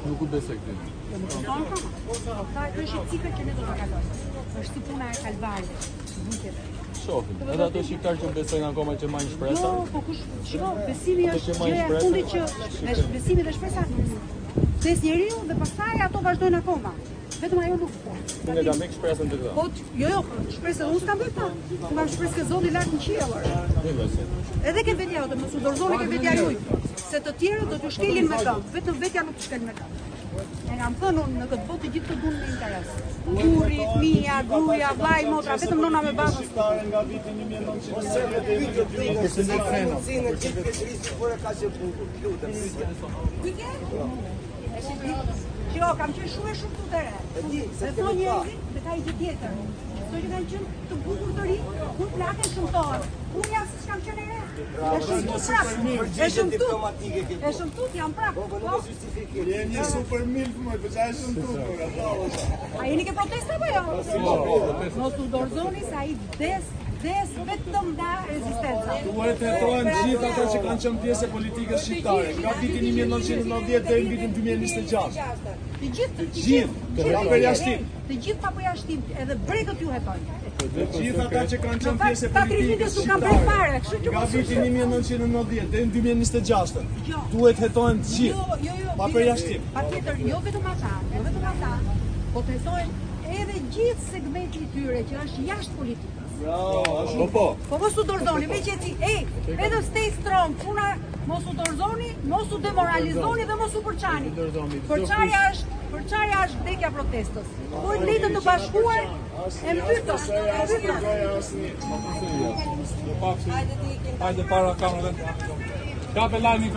Nuk u besoj këtë. Ka është cikël që ne do ta kalojmë. Është si puna e kalvarit. Shohim. Edhe ato shqiptarë që besojnë akoma që marrin shpresa. Jo, po kush, besimi është gjëja e fundit që është besimi dhe shpresa. Ses njeriu dhe pastaj ato vazhdojnë akoma. Vetëm ajo nuk po. Unë e kam me shpresën të këta. Po, jo, shpresë unë s'kam bërë ta. Unë kam shpresë ke Zoti lart në qiell. Edhe ke vetja jote, mos u dorëzoni ke vetja juaj. Se të tjerët do t'u shkelin me këmbë, vetëm vetja nuk të shkel me këmbë. E kam thënë unë në këtë botë të gjithë të duan me interes. Burri, fëmia, gruaja, vllai, motra, vetëm nona me babën. Nga vitin 1990. Jo, kam qenë shumë të re. Se thonë njerëzit, dhe ka i gjë tjetër. Këto që kanë qenë të bukur të ri, kur plakën shëmtohen. Unë jam si s'kam qenë e re. E shëmtut prap. E shëmtut jam prap. Je një super milf, më po çaj shëmtut. A jeni ke protesta apo jo? Mos u dorëzoni se ai vdes vetëm nga rezistenca. Duhet të hetrohen gjithë ata që kanë qenë pjesë e politikës shqiptare, nga vitin 1990 deri në vitin 2026. Të gjithë. Pa përjashtim. Të gjithë pa përjashtim, edhe bregët ju hetojnë. Të gjithë ata që kanë qenë pjesë e politikës shqiptare, nga vitin 1990 deri në 2026, duhet hetohen të gjithë. Pa përjashtim. Patjetër, jo vetëm ata, po të hetojnë edhe gjithë segmenti i tyre që është jashtë politikës. Po. Po mos u dorëzoni, me qeti, vetëm stay strong, puna mos u dorëzoni, mos u demoralizoni dhe mos u përçani. Përçarja është vdekja protestës. Po letën të bashkuar e mbytën. Hajde para kamerën. Kape lajmin